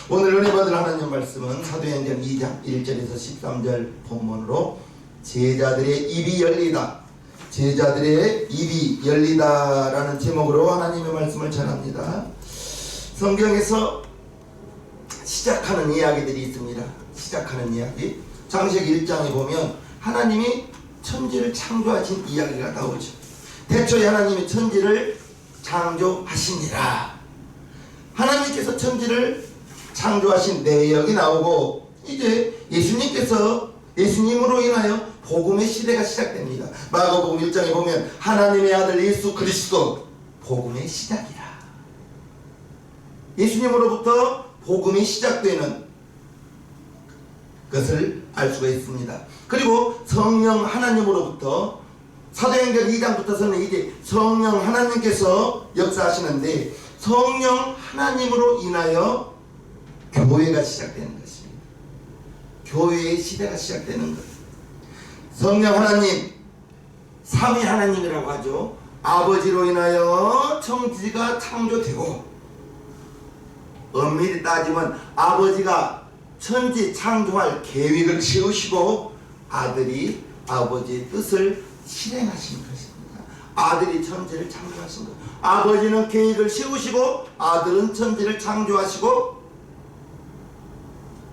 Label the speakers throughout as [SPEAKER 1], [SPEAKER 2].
[SPEAKER 1] 오늘 은혜 받을 하나님 말씀은 사도행전 2장 1절에서 13절 본문으로 제자들의 입이 열리다, 제자들의 입이 열리다라는 제목으로 하나님의 말씀을 전합니다. 성경에서 시작하는 이야기들이 있습니다. 시작하는 이야기, 창세기 1장에 보면 하나님이 천지를 창조하신 이야기가 나오죠. 태초에 하나님이 천지를 창조하시니라. 하나님께서 천지를 창조하신 내역이 나오고, 이제 예수님으로 인하여 복음의 시대가 시작됩니다. 마가복음 1장에 보면 하나님의 아들 예수 그리스도 복음의 시작이라. 예수님으로부터 복음이 시작되는 것을 알 수가 있습니다. 그리고 성령 하나님으로부터 사도행전 2장부터서는 이제 성령 하나님께서 역사하시는데, 성령 하나님으로 인하여 교회가 시작되는 것입니다. 교회의 시대가 시작되는 것. 성령 하나님, 삼위 하나님이라고 하죠. 아버지로 인하여 천지가 창조되고, 엄밀히 따지면 아버지가 천지 창조할 계획을 세우시고 아들이 아버지의 뜻을 실행하신 것입니다. 아들이 천지를 창조하신 것. 아버지는 계획을 세우시고 아들은 천지를 창조하시고.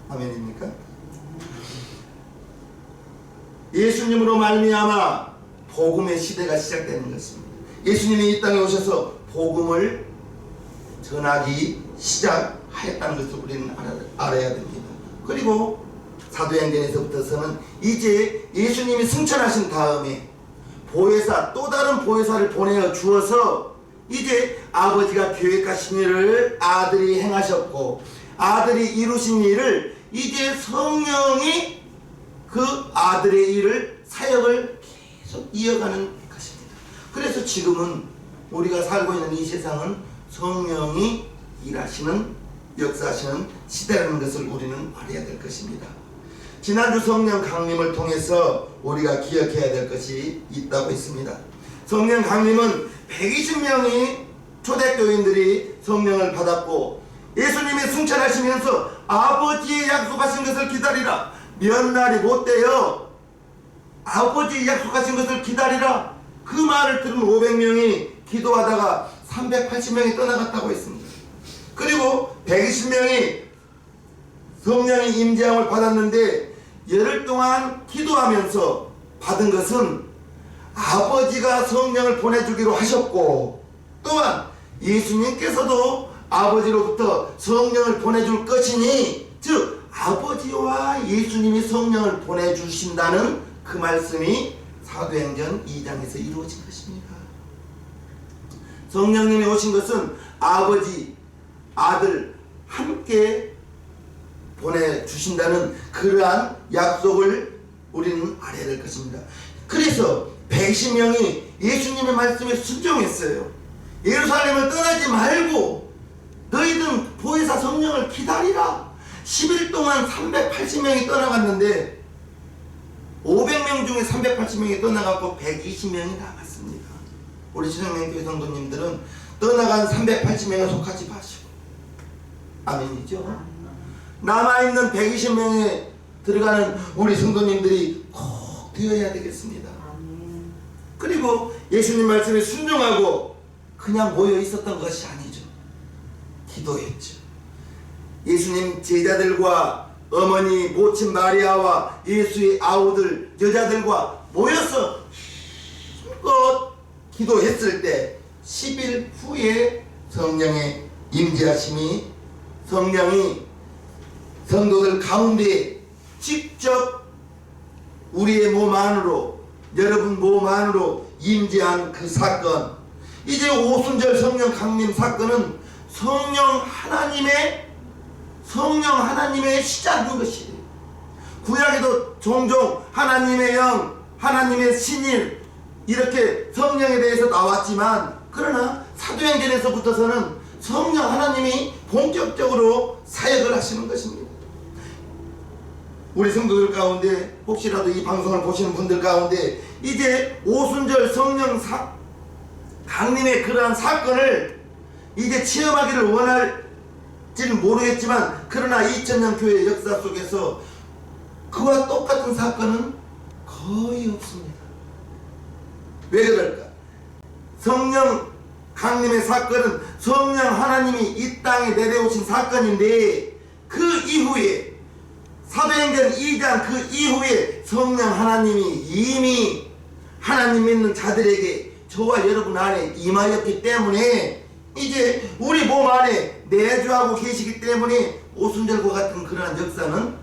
[SPEAKER 1] 아멘입니까? 예수님으로 말미암아 복음의 시대가 시작되는 것입니다. 예수님이 이 땅에 오셔서 복음을 전하기 시작하였다는 것을 우리는 알아야 됩니다. 그리고 사도행전에서부터서는 이제 예수님이 승천하신 다음에 보혜사, 또 다른 보혜사를 보내어 주어서 이제 아버지가 계획하신 일을 아들이 행하셨고, 아들이 이루신 일을 이제 성령이 그 아들의 일을, 사역을 계속 이어가는 것입니다. 그래서 지금은 우리가 살고 있는 이 세상은 성령이 일하시는, 역사하시는 시대라는 것을 우리는 알아야 될 것입니다. 지난주 성령 강림을 통해서 우리가 기억해야 될 것이 있다고 했습니다. 성령 강림은 120명이 초대교인들이 성령을 받았고, 예수님이 승천하시면서 아버지의 약속하신 것을 기다리라. 몇 날이 못 되어 아버지의 약속하신 것을 기다리라. 그 말을 들은 500명이 기도하다가 380명이 떠나갔다고 했습니다. 그리고 120명이 성령의 임재함을 받았는데, 열흘 동안 기도하면서 받은 것은 아버지가 성령을 보내주기로 하셨고, 또한 예수님께서도 아버지로부터 성령을 보내줄 것이니, 즉 아버지와 예수님이 성령을 보내주신다는 그 말씀이 사도행전 2장에서 이루어진 것입니다. 성령님이 오신 것은 아버지, 아들 함께 보내주신다는 그러한 약속을 우리는 알아야 될 것입니다. 그래서 120명이 예수님의 말씀에 순종했어요. 예루살렘을 떠나지 말고 너희들은 보혜사 성령을 기다리라. 10일 동안 380명이 떠나갔는데 500명 중에 380명이 떠나갔고 120명이 남았습니다. 우리 신흥명교회 성도님들은 떠나간 380명에 속하지 마시고, 아멘이죠? 남아있는 120명에 들어가는 우리 성도님들이 꼭 되어야 되겠습니다. 그리고 예수님 말씀에 순종하고 그냥 모여 있었던 것이 아니죠. 기도했죠. 예수님 제자들과 어머니 모친 마리아와 예수의 아우들 여자들과 모여서 힘껏 기도했을 때 10일 후에 성령의 임재하심이, 성령이 성도들 가운데 직접 우리의 몸 안으로, 여러분 몸 안으로 임재한 그 사건, 이제 오순절 성령 강림 사건은 성령 하나님의 시작인 것이에요. 구약에도 종종 하나님의 영, 하나님의 신일 이렇게 성령에 대해서 나왔지만, 그러나 사도행전에서부터서는 성령 하나님이 본격적으로 사역을 하시는 것입니다. 우리 성도들 가운데, 혹시라도 이 방송을 보시는 분들 가운데 이제 오순절 성령 강림의 그러한 사건을 이제 체험하기를 원할 있을지는 모르겠지만 그러나 2000년 교회 역사 속에서 그와 똑같은 사건은 거의 없습니다. 왜 그럴까? 성령 강림의 사건은 성령 하나님이 이 땅에 내려오신 사건인데 그 이후에 사도행전 2장 그 이후에 성령 하나님이 이미 하나님 믿는 자들에게 저와 여러분 안에 임하였기 때문에 이제 우리 몸 안에 내주하고 계시기 때문에 오순절과 같은 그러한 역사는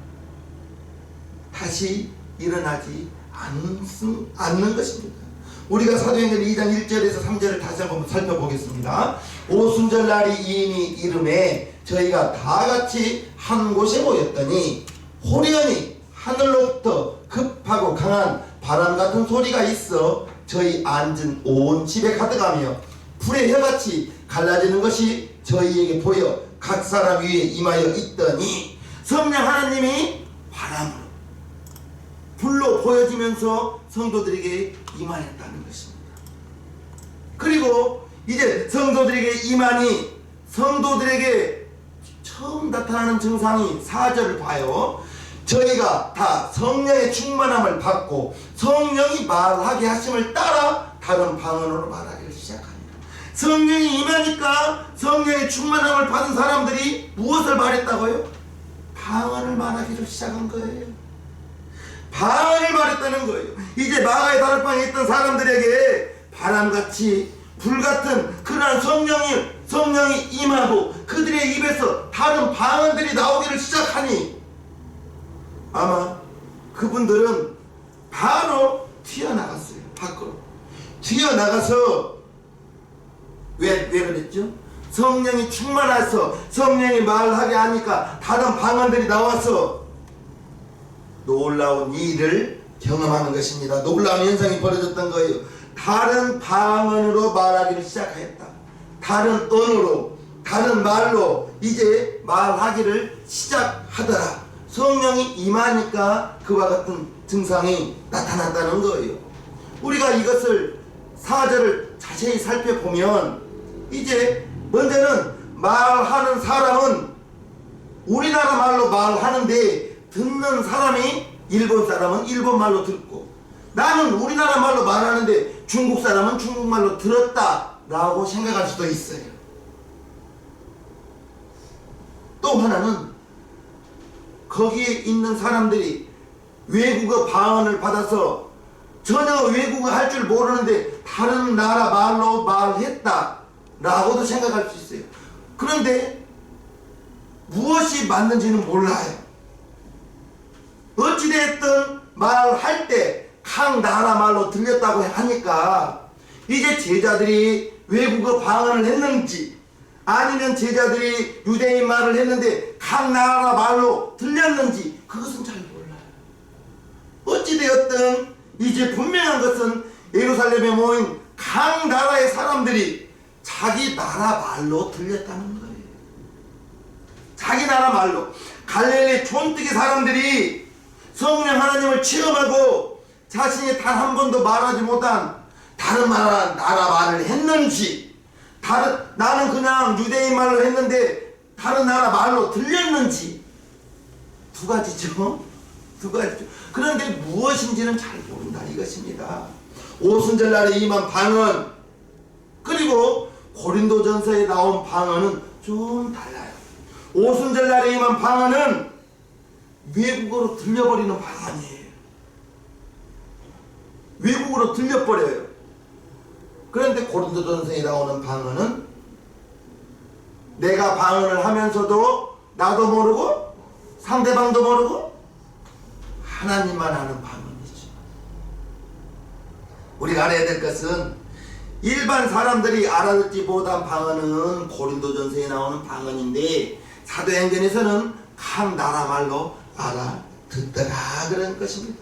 [SPEAKER 1] 다시 일어나지 않는 것입니다. 우리가 사도행전 2장 1절에서 3절을 다시 한번 살펴보겠습니다. 오순절 날이 이미 이름에 저희가 다 같이 한 곳에 모였더니 호련히 하늘로부터 급하고 강한 바람 같은 소리가 있어 저희 앉은 온 집에 가득하며 불의 혀같이 갈라지는 것이 저희에게 보여 각 사람 위에 임하여 있더니 성령 하나님이 바람으로 불로 보여지면서 성도들에게 임하였다는 것입니다. 그리고 이제 성도들에게 임하니 성도들에게 처음 나타나는 증상이 4절을 봐요. 저희가 다 성령의 충만함을 받고 성령이 말하게 하심을 따라 다른 방언으로 말하기를 시작합니다. 성령이 임하니까 성령의 충만함을 받은 사람들이 무엇을 말했다고요? 방언을 말하기를 시작한 거예요. 방언을 말했다는 거예요. 이제 마가의 다락방에 있던 사람들에게 바람같이 불같은 그러한 성령이 임하고 그들의 입에서 다른 방언들이 나오기를 시작하니 아마 그분들은 바로 튀어나갔어요. 밖으로 튀어나가서 왜 그랬죠? 성령이 충만해서 성령이 말하게 하니까 다른 방언들이 나와서 놀라운 일을 경험하는 것입니다. 놀라운 현상이 벌어졌던 거예요. 다른 방언으로 말하기를 시작했다. 다른 언어로, 다른 말로 이제 말하기를 시작하더라. 성령이 임하니까 그와 같은 증상이 나타났다는 거예요. 우리가 이것을 4절을 자세히 살펴보면 이제 먼저는 말하는 사람은 우리나라 말로 말하는데 듣는 사람이 일본 사람은 일본 말로 듣고 나는 우리나라 말로 말하는데 중국 사람은 중국 말로 들었다 라고 생각할 수도 있어요. 또 하나는 거기에 있는 사람들이 외국어 방언을 받아서 전혀 외국어 할 줄 모르는데 다른 나라 말로 말했다 라고도 생각할 수 있어요. 그런데 무엇이 맞는지는 몰라요. 어찌됐든 말할 때 각 나라 말로 들렸다고 하니까 이제 제자들이 외국어 방언을 했는지 아니면 제자들이 유대인 말을 했는데 각 나라 말로 들렸는지 그것은 잘 몰라요. 어찌되었든 이제 분명한 것은 예루살렘에 모인 각 나라의 사람들이 자기 나라 말로 들렸다는 거예요. 자기 나라 말로. 갈릴리 촌뜨기 사람들이 성령 하나님을 체험하고 자신이 단 한 번도 말하지 못한 다른 나라 말을 했는지 나는 그냥 유대인 말로 했는데 다른 나라 말로 들렸는지 두 가지죠. 그런데 무엇인지는 잘 모른다 이것입니다. 오순절 날에 임한 방언 그리고 고린도전서에 나온 방언은 좀 달라요. 오순절 날에 임한 방언은 외국어로 들려버리는 방언이에요. 외국어로 들려버려요. 그런데 고린도전서에 나오는 방언은 내가 방언을 하면서도 나도 모르고 상대방도 모르고 하나님만 아는 방언이죠. 우리가 알아야 될 것은 일반 사람들이 알아듣지 못한 방언은 고린도전서에 나오는 방언인데 사도행전에서는 각 나라 말로 알아듣더라 그런 것입니다.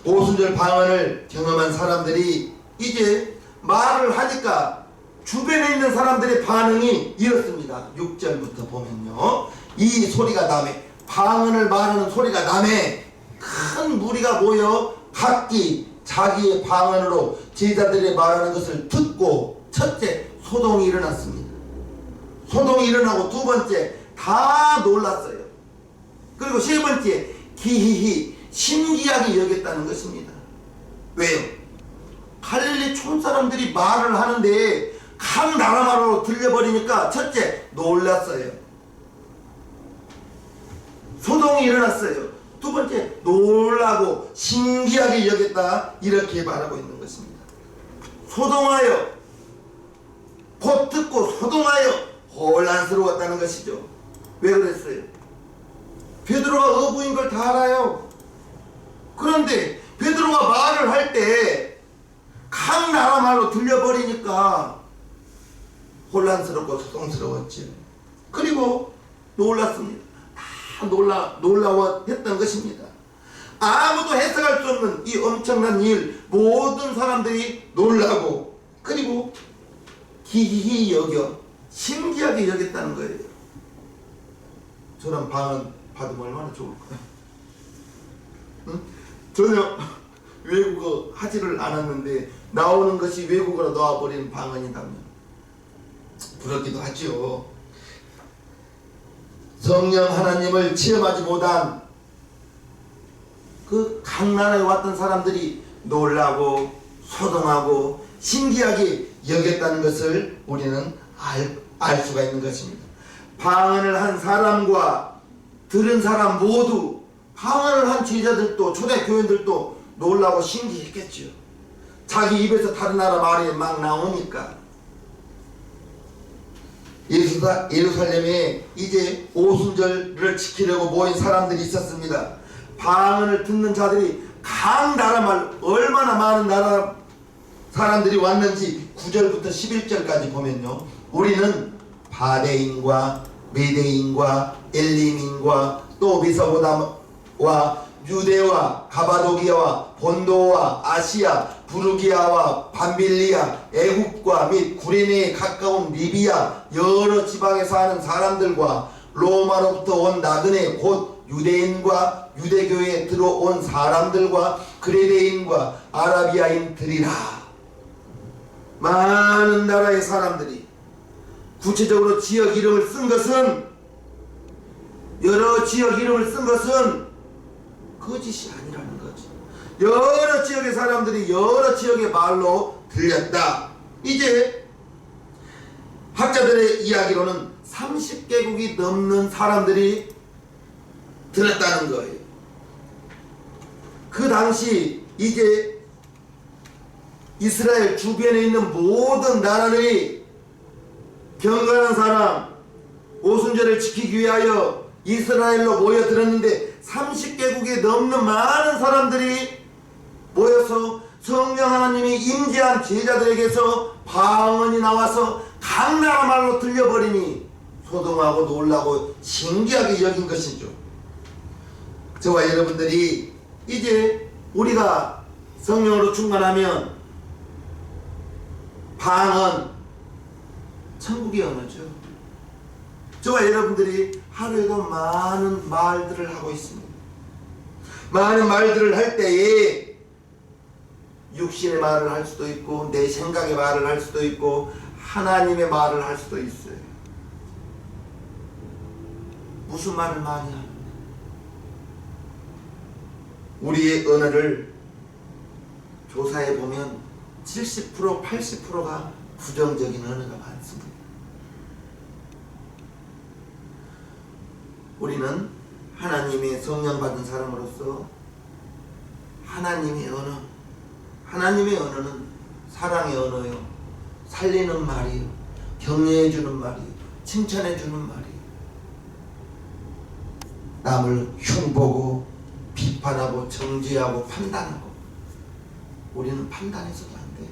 [SPEAKER 1] 오순절 방언을 경험한 사람들이 이제 말을 하니까 주변에 있는 사람들의 반응이 이렇습니다. 6절부터 보면요. 이 소리가 남에 방언을 말하는 소리가 남에 큰 무리가 모여 각기 자기의 방언으로 제자들이 말하는 것을 듣고 첫째 소동이 일어났습니다. 소동이 일어나고 두 번째 다 놀랐어요. 그리고 세 번째, 기히히 신기하게 여겼다는 것입니다. 왜요? 갈릴리 촌 사람들이 말을 하는데 각 나라 말로 들려버리니까 첫째, 놀랐어요. 소동이 일어났어요. 두 번째, 놀라고 신기하게 여겼다, 이렇게 말하고 있는 것입니다. 소동하여, 곧 듣고 소동하여 혼란스러웠다는 것이죠. 왜 그랬어요? 베드로가 어부인 걸 다 알아요. 그런데 베드로가 말을 할 때 각 나라 말로 들려버리니까 혼란스럽고 소동스러웠죠. 그리고 놀랐습니다. 다 놀라워했던 것입니다. 아무도 해석할 수 없는 이 엄청난 일, 모든 사람들이 놀라고, 그리고 기이히 여겨 신기하게 여겼다는 거예요. 저런 방언 받으면 얼마나 좋을까요? 응? 전혀 외국어 하지를 않았는데 나오는 것이 외국어로 나와버리는 방언이라면 부럽기도 하죠. 성령 하나님을 체험하지 못한 그 각 나라에 왔던 사람들이 놀라고 소동하고 신기하게 여겼다는 것을 우리는 알 수가 있는 것입니다. 방언을 한 사람과 들은 사람 모두, 방언을 한 제자들도 초대교인들도 놀라고 신기했겠죠. 자기 입에서 다른 나라 말이 막 나오니까. 예루살렘에 이제 오순절을 지키려고 모인 사람들이 있었습니다. 방언을 듣는 자들이 각 나라 말, 얼마나 많은 나라 사람들이 왔는지 9절부터 11절까지 보면요, 우리는 바데인과 메데인과 엘림인과 또 메소포타미아와 유대와 가바도기아와 본도와 아시아 부르기아와 밤빌리아 애국과 및 구레네에 가까운 리비아 여러 지방에 사는 사람들과 로마로부터 온 나그네 곧 유대인과 유대교에 들어온 사람들과 그레데인과 아라비아인들이라. 많은 나라의 사람들이, 구체적으로 지역 이름을 쓴 것은, 여러 지역 이름을 쓴 것은 거짓이 아니라는 거죠. 여러 지역의 사람들이 여러 지역의 말로 들렸다. 이제 학자들의 이야기로는 30개국이 넘는 사람들이 들었다는 거예요. 그 당시 이제 이스라엘 주변에 있는 모든 나라들이 경건한 사람, 오순절을 지키기 위하여 이스라엘로 모여들었는데 30개국이 넘는 많은 사람들이 모여서 성령 하나님이 임재한 제자들에게서 방언이 나와서 각 나라 말로 들려버리니 소동하고 놀라고 신기하게 여긴 것이죠. 저와 여러분들이 이제 우리가 성령으로 충만하면 방언, 천국의 언어죠. 저와 여러분들이 하루에도 많은 말들을 하고 있습니다. 많은 말들을 할 때에 육신의 말을 할 수도 있고 내 생각의 말을 할 수도 있고 하나님의 말을 할 수도 있어요. 무슨 말을 많이 하는데? 우리의 언어를 조사해 보면 70% 80%가 부정적인 언어가 많습니다. 우리는 하나님의 성령 받은 사람으로서 하나님의 언어, 하나님의 언어는 사랑의 언어요, 살리는 말이요, 격려해주는 말이요, 칭찬해주는 말이요. 남을 흉보고 비판하고 정죄하고 판단하고, 우리는 판단해서도 안 돼요.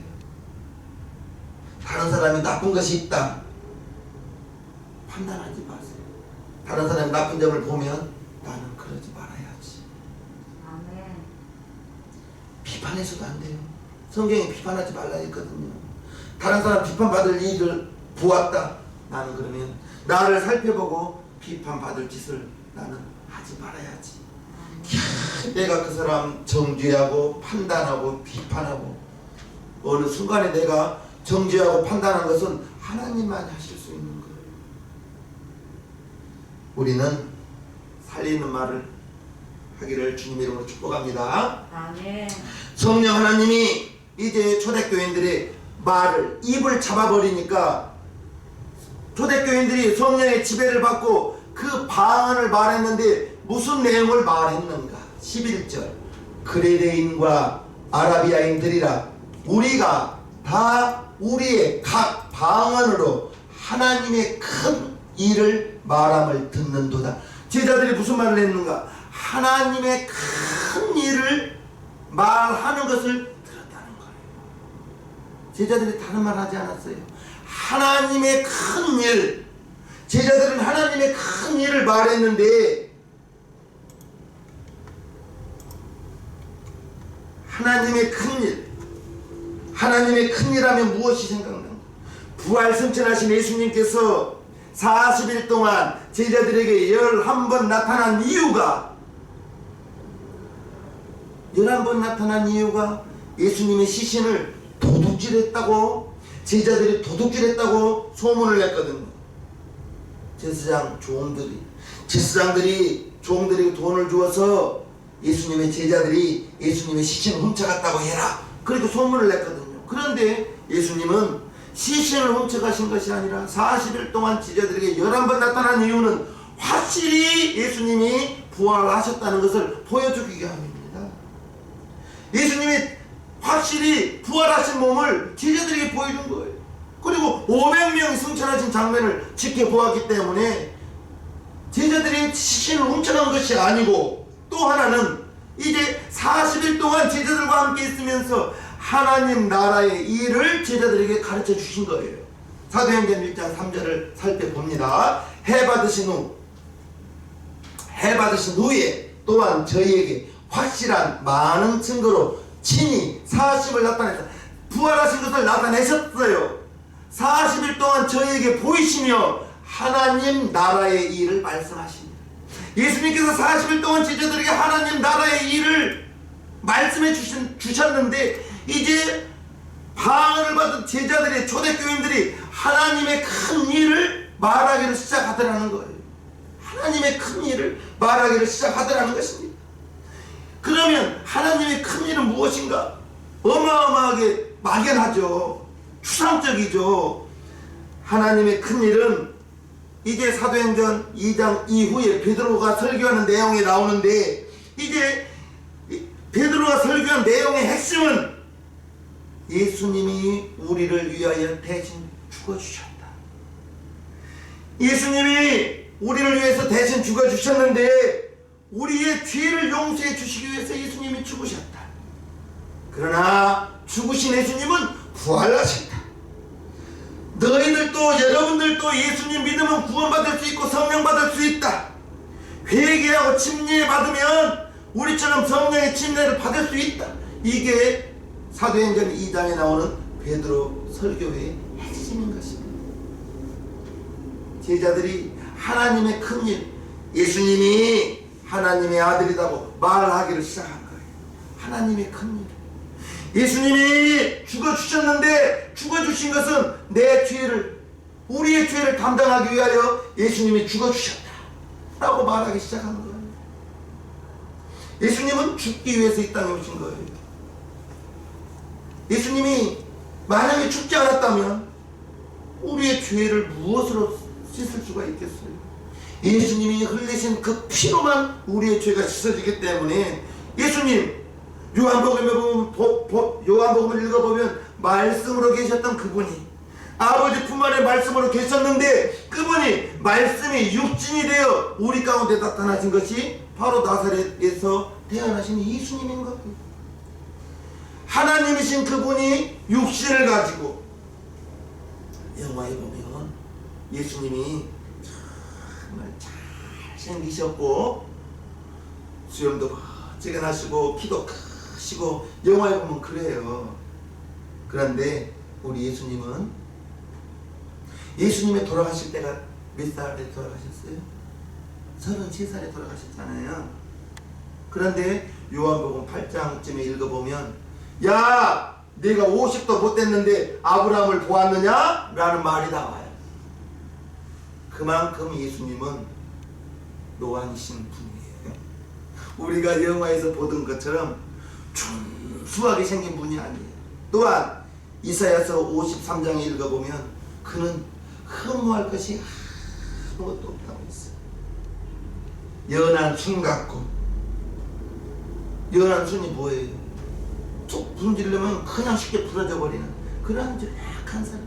[SPEAKER 1] 다른 사람이 나쁜 것이 있다, 판단하지 마세요. 다른 사람이 나쁜 점을 보면 나는 그러지 말아야지.
[SPEAKER 2] 아멘.
[SPEAKER 1] 비판해서도 안 돼요. 성경에 비판하지 말라 했거든요. 다른 사람 비판받을 일을 보았다, 나는 그러면 나를 살펴보고 비판받을 짓을 나는 하지 말아야지. 내가 그 사람 정죄하고 판단하고 비판하고, 어느 순간에 내가 정죄하고 판단한 것은 하나님만이 하실 수 있는 거예요. 우리는 살리는 말을 하기를 주님의 이름으로 축복합니다.
[SPEAKER 2] 아멘.
[SPEAKER 1] 성령 하나님이 이제 초대교인들의 말을 입을 잡아버리니까 초대교인들이 성령의 지배를 받고 그 방언을 말했는데 무슨 내용을 말했는가? 11절 그레데인과 아라비아인들이라 우리가 다 우리의 각 방언으로 하나님의 큰 일을 말함을 듣는도다. 제자들이 무슨 말을 했는가? 하나님의 큰 일을 말하는 것을 들었다는 거예요. 제자들이 다른 말 하지 않았어요. 하나님의 큰 일. 제자들은 하나님의 큰 일을 말했는데 하나님의 큰 일. 하나님의 큰 일하면 무엇이 생각나는가? 부활 승천하신 예수님께서 40일 동안 제자들에게 11번 나타난 이유가 11번 나타난 이유가 예수님의 시신을 도둑질했다고 제자들이 도둑질했다고 소문을 냈거든요. 제사장들이 종들에게 돈을 주어서 예수님의 제자들이 예수님의 시신을 훔쳐갔다고 해라. 그렇게 소문을 냈거든요. 그런데 예수님은 시신을 훔쳐가신 것이 아니라 40일 동안 제자들에게 11번 나타난 이유는 확실히 예수님이 부활하셨다는 것을 보여주기 위함입니다. 예수님이 확실히 부활하신 몸을 제자들에게 보여준 거예요. 그리고 500명이 승천하신 장면을 지켜보았기 때문에 제자들이 시신을 훔쳐간 것이 아니고 또 하나는 이제 40일 동안 제자들과 함께 있으면서 하나님 나라의 일을 제자들에게 가르쳐 주신 거예요. 사도행전 1장 3절을 살펴봅니다. 해 받으신 후에 또한 저희에게 확실한 많은 증거로 친히 40을 나타내서 부활하신 것을 나타내셨어요. 40일 동안 저희에게 보이시며 하나님 나라의 일을 말씀하십니다. 예수님께서 40일 동안 제자들에게 하나님 나라의 일을 말씀해 주셨는데 이제 방언을 받은 제자들의 초대교인들이 하나님의 큰 일을 말하기를 시작하더라는 거예요. 하나님의 큰 일을 말하기를 시작하더라는 것입니다. 그러면 하나님의 큰 일은 무엇인가? 어마어마하게 막연하죠. 추상적이죠. 하나님의 큰 일은 이제 사도행전 2장 이후에 베드로가 설교하는 내용이 나오는데 이제 베드로가 설교한 내용의 핵심은 예수님이 우리를 위하여 대신 죽어주셨다. 예수님이 우리를 위해서 대신 죽어주셨는데 우리의 죄를 용서해 주시기 위해서 예수님이 죽으셨다. 그러나 죽으신 예수님은 부활하셨다. 너희들도 여러분들도 예수님 믿으면 구원받을 수 있고 성령 받을 수 있다. 회개하고 침례 받으면 우리처럼 성령의 침례를 받을 수 있다. 이게 사도행전 2장에 나오는 베드로 설교의 핵심인 것입니다. 제자들이 하나님의 큰일, 예수님이 하나님의 아들이라고 말하기를 시작한 거예요. 하나님의 큰일. 예수님이 죽어주셨는데 죽어주신 것은 내 죄를, 우리의 죄를 담당하기 위하여 예수님이 죽어주셨다 라고 말하기 시작한 거예요. 예수님은 죽기 위해서 이 땅에 오신 거예요. 예수님이 만약에 죽지 않았다면 우리의 죄를 무엇으로 씻을 수가 있겠어요? 예수님이 흘리신 그 피로만 우리의 죄가 씻어지기 때문에 예수님, 요한복음을 읽어보면 말씀으로 계셨던 그분이 아버지 품 안에 말씀으로 계셨는데 그분이 말씀이 육신이 되어 우리 가운데 나타나신 것이 바로 나사렛에서 태어나신 예수님인 거예요. 하나님이신 그분이 육신을 가지고 영화에 보면 예수님이 정말 잘생기셨고 수염도 멋지게 나시고 키도 크시고 영화에 보면 그래요. 그런데 우리 예수님의 돌아가실 때가 몇 살에 돌아가셨어요? 33살에 돌아가셨잖아요. 그런데 요한복음 8장쯤에 읽어보면 야, 네가 50도 못 됐는데 아브라함을 보았느냐? 라는 말이 나와요. 그만큼 예수님은 노안이신 분이에요. 우리가 영화에서 보던 것처럼 준수하게 생긴 분이 아니에요. 또한 이사야서 53장에 읽어보면 그는 흠모할 것이 아무것도 없다고 했어요. 연한 순 같고, 연한 순이 뭐예요? 툭 분질르면 그냥 쉽게 부러져 버리는 그런 약한 사람.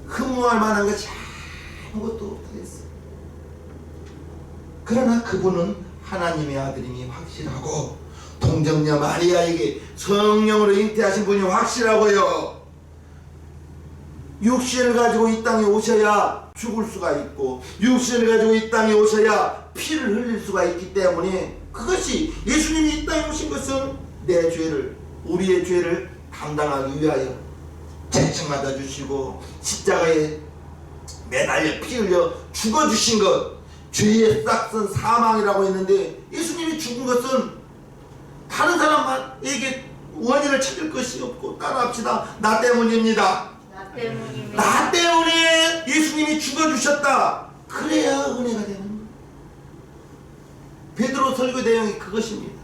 [SPEAKER 1] 흠모할 만한 것이 아무것도 없다고 했어요. 그러나 그분은 하나님의 아들임이 확실하고, 동정녀 마리아에게 성령으로 잉태하신 분이 확실하고요. 육신을 가지고 이 땅에 오셔야 죽을 수가 있고, 육신을 가지고 이 땅에 오셔야 피를 흘릴 수가 있기 때문에, 그것이 예수님이 이 땅에 오신 것은 내 죄를, 우리의 죄를 담당하기 위하여 채찍맞아 주시고 십자가에 매달려 피 흘려 죽어주신 것, 죄의 싹은 사망이라고 했는데, 예수님이 죽은 것은 다른 사람에게 원인을 찾을 것이 없고, 따라합시다. 나 때문입니다. 나 때문에 예수님이 죽어주셨다. 그래야 은혜가 되는 거예요. 베드로 설교 내용이 그것입니다.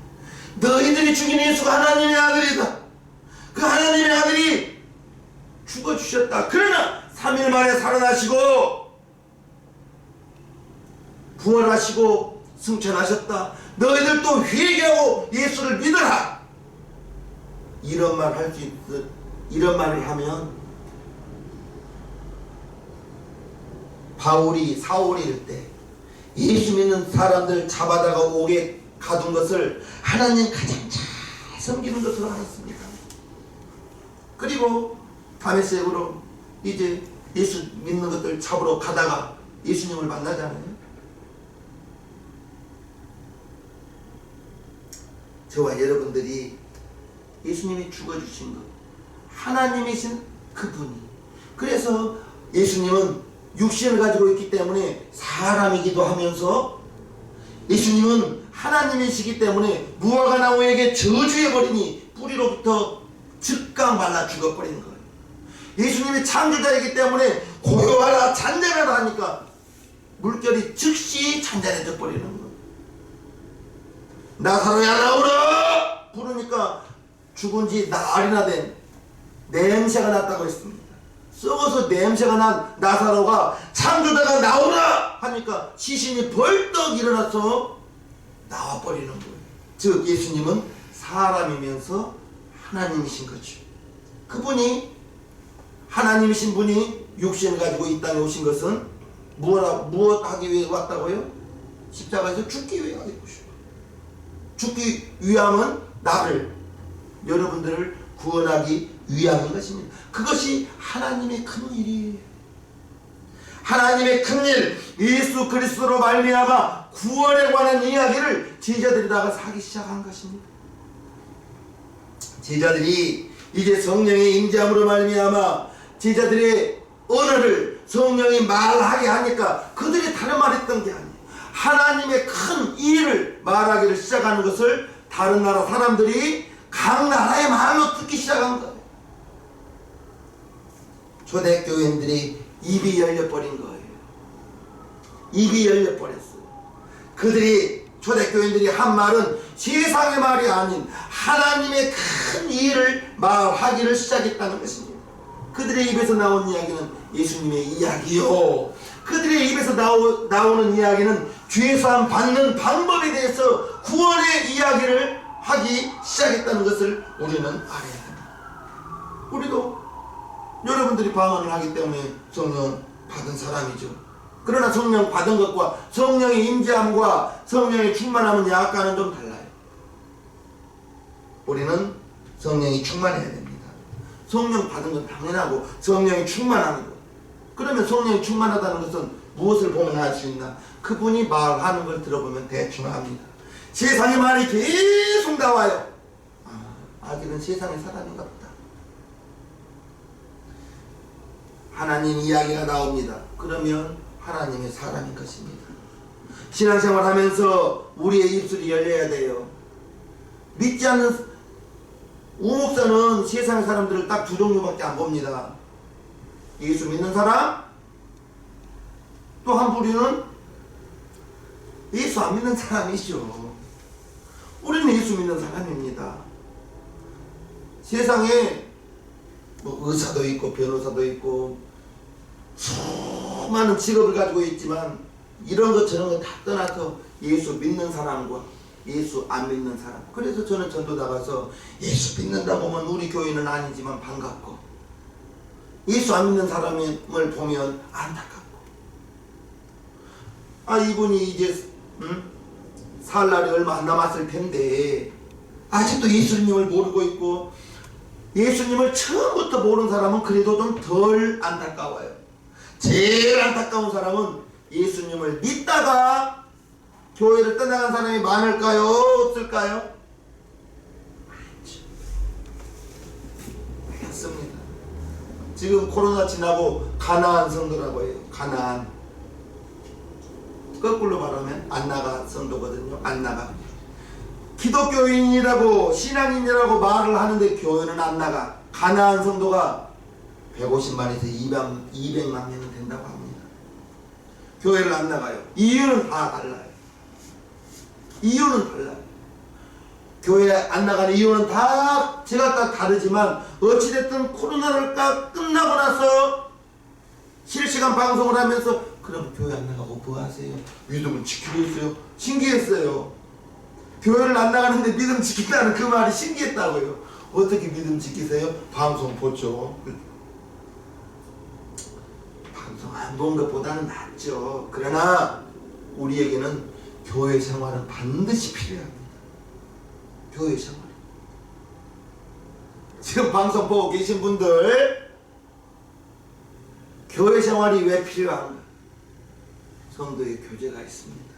[SPEAKER 1] 너희들이 죽인 예수가 하나님의 아들이다. 그 하나님의 아들이 죽어주셨다. 그러나 3일 만에 살아나시고 부활하시고 승천하셨다. 너희들도 회개하고 예수를 믿어라. 이런 말 할 수 있어. 이런 말을 하면 사울일 때 예수 믿는 사람들 잡아다가 옥에 가둔 것을 하나님 가장 잘 섬기는 것으로 알았습니다. 그리고 다메섹으로 이제 예수 믿는 것들 잡으러 가다가 예수님을 만나잖아요. 저와 여러분들이 예수님이 죽어주신 것, 하나님이신 그분이, 그래서 예수님은 육신을 가지고 있기 때문에 사람이기도 하면서, 예수님은 하나님이시기 때문에 무화과 나무에게 저주해버리니 뿌리로부터 즉각 말라 죽어버리는 거예요. 예수님이 창조자이기 때문에 고요하라 잔잔하라 하니까 물결이 즉시 잔잔해져 버리는 거예요. 나사로야 나오라 부르니까 죽은 지 나흘이나 된 냄새가 났다고 했습니다. 썩어서 냄새가 난 나사로가 창조자가 나오라 하니까 시신이 벌떡 일어나서 나와버리는 거예요. 즉 예수님은 사람이면서 하나님이신 거죠. 그분이, 하나님이신 분이 육신을 가지고 이 땅에 오신 것은 무엇 하기 위해 왔다고요? 십자가에서 죽기 위해 오셨어요. 죽기 위함은 나를, 여러분들을 구원하기 위함인 것입니다. 그것이 하나님의 큰 일이에요. 하나님의 큰 일, 예수 그리스도로 말미암아 구원에 관한 이야기를 제자들이다가 하기 시작한 것입니다. 제자들이 이제 성령의 임재함으로 말미암아 제자들의 언어를 성령이 말하게 하니까 그들이 다른 말 했던 게 아니에요. 하나님의 큰 일을 말하기를 시작하는 것을 다른 나라 사람들이 각 나라의 말로 듣기 시작한 거예요. 초대교인들이 입이 열려버린 거예요. 입이 열려버렸어요. 그들이, 초대교인들이 한 말은 세상의 말이 아닌 하나님의 큰 일을 말하기를 시작했다는 것입니다. 그들의 입에서 나온 이야기는 예수님의 이야기요, 그들의 입에서 나오는 이야기는 죄사함 받는 방법에 대해서 구원의 이야기를 하기 시작했다는 것을 우리는 알아야 합니다. 우리도 여러분들이 방언을 하기 때문에 성령 받은 사람이죠. 그러나 성령 받은 것과 성령의 임재함과 성령의 충만함은 약간은 좀 달라요. 우리는 성령이 충만해야 됩니다. 성령 받은 건 당연하고 성령이 충만하는 것. 그러면 성령이 충만하다는 것은 무엇을 보면 알 수 있나? 그분이 말하는 걸 들어보면 대충 압니다. 세상의 말이 계속 나와요. 아직은 세상의 사람인가 보다. 하나님 이야기가 나옵니다. 그러면 하나님의 사람인 것입니다. 신앙생활 하면서 우리의 입술이 열려야 돼요. 믿지 않는 우목사는 세상의 사람들을 딱 두 종류밖에 안 봅니다. 예수 믿는 사람, 또 한 부류는 예수 안 믿는 사람이죠. 우리는 예수 믿는 사람입니다. 세상에 뭐 의사도 있고 변호사도 있고 수많은 직업을 가지고 있지만 이런 것 저런 거 다 떠나서 예수 믿는 사람과 예수 안 믿는 사람. 그래서 저는 전도 나가서 예수 믿는다고 하면 우리 교회는 아니지만 반갑고, 예수 안 믿는 사람을 보면 안타깝고, 아 이분이 이제 살 날이 얼마 안 남았을 텐데 아직도 예수님을 모르고 있고, 예수님을 처음부터 모르는 사람은 그래도 좀 덜 안타까워요. 제일 안타까운 사람은 예수님을 믿다가 교회를 떠나간 사람이 많을까요? 없을까요? 많습니다. 지금 코로나 지나고 가나안 성도라고 해요. 가나안. 거꾸로 말하면 안 나가 성도거든요. 안 나가. 기독교인이라고 신앙인이라고 말을 하는데 교회는 안 나가. 가나안 성도가 150만에서 200만 명은 된다고 합니다. 교회를 안 나가요. 이유는 다 달라요. 이유는 달라요. 교회 안 나가는 이유는 다 제가 다 다르지만 어찌됐든 코로나를 끝나고 나서 실시간 방송을 하면서 그럼 교회 안 나가고 뭐 하세요? 믿음을 지키고 있어요. 신기했어요. 교회를 안 나가는데 믿음 지킨다는 그 말이 신기했다고요. 어떻게 믿음 지키세요? 방송 보죠. 방송 안 본 것보다는 낫죠. 그러나 우리에게는 교회 생활은 반드시 필요합니다. 교회 생활. 지금 방송 보고 계신 분들, 교회 생활이 왜 필요한가? 성도의 교제가 있습니다.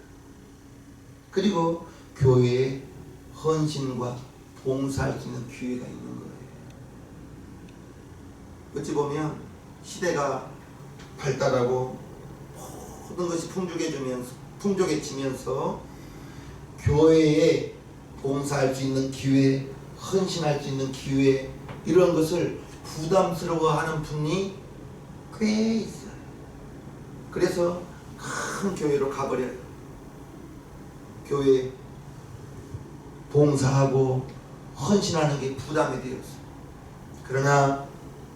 [SPEAKER 1] 그리고 교회에 헌신과 봉사할 수 있는 기회가 있는 거예요. 어찌 보면 시대가 발달하고 모든 것이 풍족해지면서 교회에 봉사할 수 있는 기회, 헌신할 수 있는 기회, 이런 것을 부담스러워하는 분이 꽤 있어요. 그래서 큰 교회로 가버려요. 교회 봉사하고 헌신하는 게 부담이 되었어요. 그러나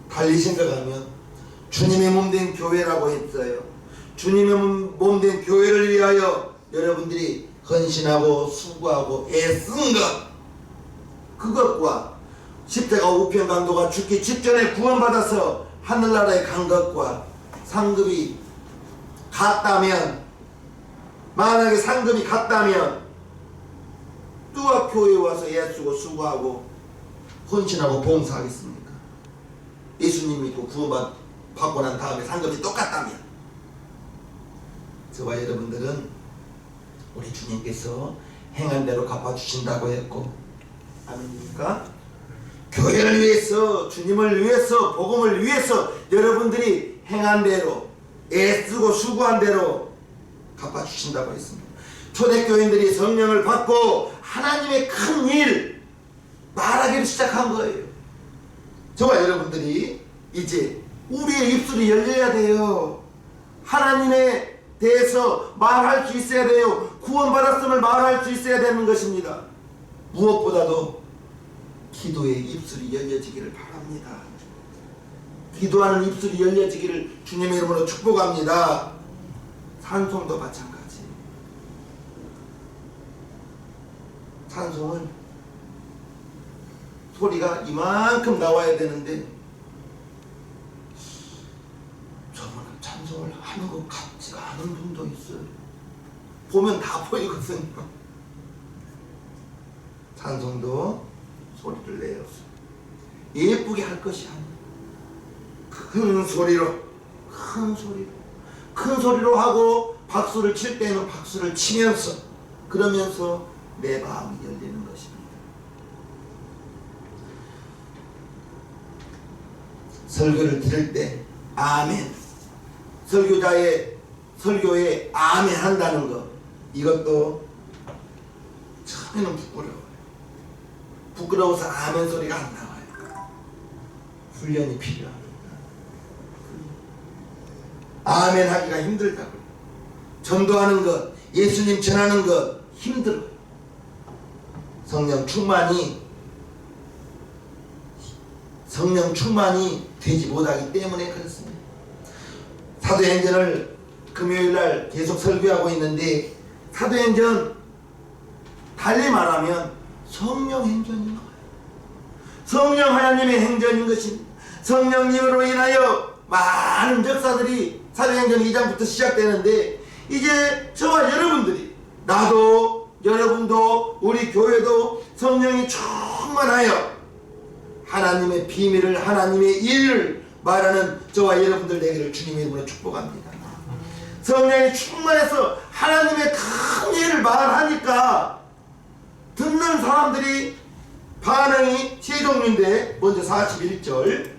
[SPEAKER 1] 달리 생각하면 주님의 몸된 교회라고 했어요. 주님의 몸된 교회를 위하여 여러분들이 헌신하고 수고하고 애쓴 것, 그것과 십자가 우편 강도가 죽기 직전에 구원받아서 하늘나라에 간 것과 상급이 같다면, 만약에 상급이 같다면 누가 교회에 와서 애쓰고 수고하고 헌신하고 봉사하겠습니까? 예수님이 또 구원받고 난 다음에 상급이 똑같다면. 저와 여러분들은 우리 주님께서 행한 대로 갚아주신다고 했고, 아멘입니까? 교회를 위해서, 주님을 위해서, 복음을 위해서 여러분들이 행한 대로, 애쓰고 수고한 대로 갚아주신다고 했습니다. 초대교인들이 성령을 받고 하나님의 큰 일 말하기를 시작한 거예요. 저와 여러분들이 이제 우리의 입술이 열려야 돼요. 하나님에 대해서 말할 수 있어야 돼요. 구원받았음을 말할 수 있어야 되는 것입니다. 무엇보다도 기도의 입술이 열려지기를 바랍니다. 기도하는 입술이 열려지기를 주님의 이름으로 축복합니다. 찬송도 마찬가지. 찬송은 소리가 이만큼 나와야 되는데 저번에 찬송을 하는 것 같지가 않은 분도 있어요. 보면 다 보이거든요. 찬송도 소리를 내요. 예쁘게 할 것이 아니에요. 큰 소리로 하고 박수를 칠 때는 박수를 치면서, 그러면서 내 마음이 열리는 것입니다. 설교를 들을 때 아멘, 설교에 아멘 한다는 것, 이것도 처음에는 부끄러워서 아멘 소리가 안 나와요. 훈련이 필요합니다. 아멘 하기가 힘들다고요. 전도하는 것, 예수님 전하는 것 힘들어요. 성령 충만이 되지 못하기 때문에 그렇습니다. 사도행전을 금요일날 계속 설교하고 있는데, 사도행전 달리 말하면 성령 행전인 거예요. 성령 하나님의 행전인 것입니다. 성령님으로 인하여 많은 역사들이 사도행전 2장부터 시작되는데, 이제 저와 여러분들이, 나도 여러분도 우리 교회도 성령이 충만하여 하나님의 비밀을, 하나님의 일을 말하는 저와 여러분들 되기를 주님의 이름으로 축복합니다. 성령이 충만해서 하나님의 큰 일을 말하니까 듣는 사람들이 반응이 세 종류인데, 먼저 41절,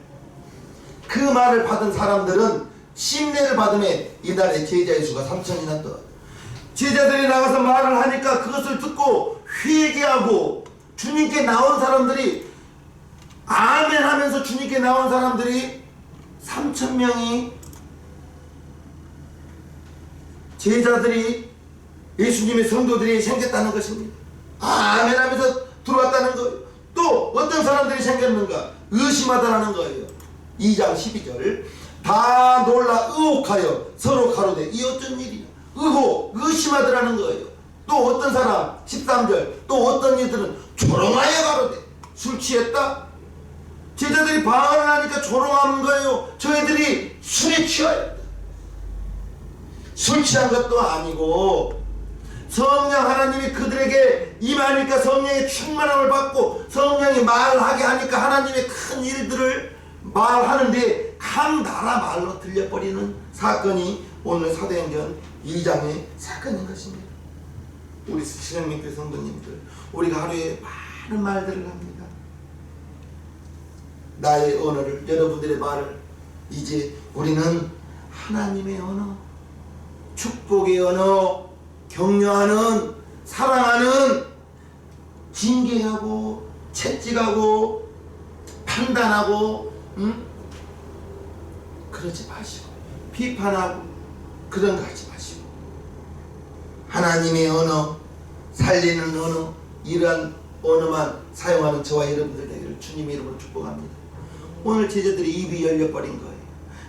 [SPEAKER 1] 그 말을 받은 사람들은 심례를 받음에 이달의 제자의 수가 3,000이나 더. 제자들이 나가서 말을 하니까 그것을 듣고 회개하고 주님께 나온 사람들이, 아멘 하면서 주님께 나온 사람들이 3,000명이 제자들이, 예수님의 성도들이 생겼다는 것입니다. 아멘 하면서 들어왔다는 거예요. 또 어떤 사람들이 생겼는가? 의심하다라는 거예요. 2장 12절, 다 놀라 의혹하여 서로 가로되 이 어쩐 일이냐. 의심하더라는 거예요. 또 어떤 사람 13절, 또 어떤 이들은 조롱하여 가로되 술 취했다. 제자들이 방언을 하니까 조롱하는 거예요. 저희들이 술에 취하였다. 술 취한 것도 아니고 성령 하나님이 그들에게 임하니까 성령의 충만함을 받고 성령이 말하게 하니까 하나님의 큰 일들을 말하는데 각 나라 말로 들려버리는 사건이 오늘 사도행전 2장의 사건인 것입니다. 우리 신앙민교 성도님들, 우리가 하루에 많은 말들을 합니다. 나의 언어를, 여러분들의 말을 이제 우리는 하나님의 언어, 축복의 언어, 격려하는, 사랑하는, 징계하고 채찍하고 판단하고 그러지 마시고, 비판하고 그런 거 하지 마시고, 하나님의 언어, 살리는 언어, 이러한 언어만 사용하는 저와 여러분들 되기를 주님의 이름으로 축복합니다. 오늘 제자들이 입이 열려버린 거예요.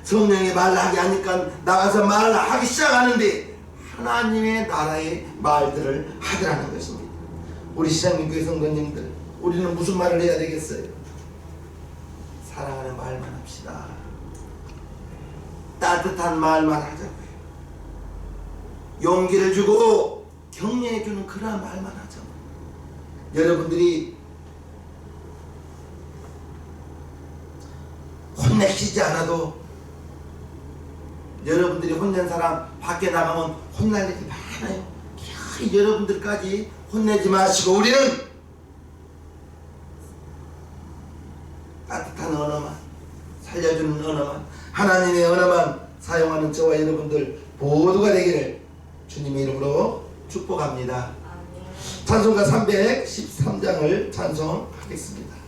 [SPEAKER 1] 성령의 말하게 하니까 나가서 말을 하기 시작하는데 하나님의 나라의 말들을 하더라는 것입니다. 우리 시장민교회 성도님들, 우리는 무슨 말을 해야 되겠어요? 사랑하는 말만 합시다. 따뜻한 말만 하자고요. 용기를 주고 격려해주는 그러한 말만 하자고요. 여러분들이 혼내시지 않아도, 여러분들이 혼낸 사람 밖에 나가면 혼날 일이 많아요. 여러분들까지 혼내지 마시고 우리는 따뜻한 언어만, 살려주는 언어만, 하나님의 언어만 사용하는 저와 여러분들 모두가 되기를 주님의 이름으로 축복합니다. 찬송가 313장을 찬송하겠습니다.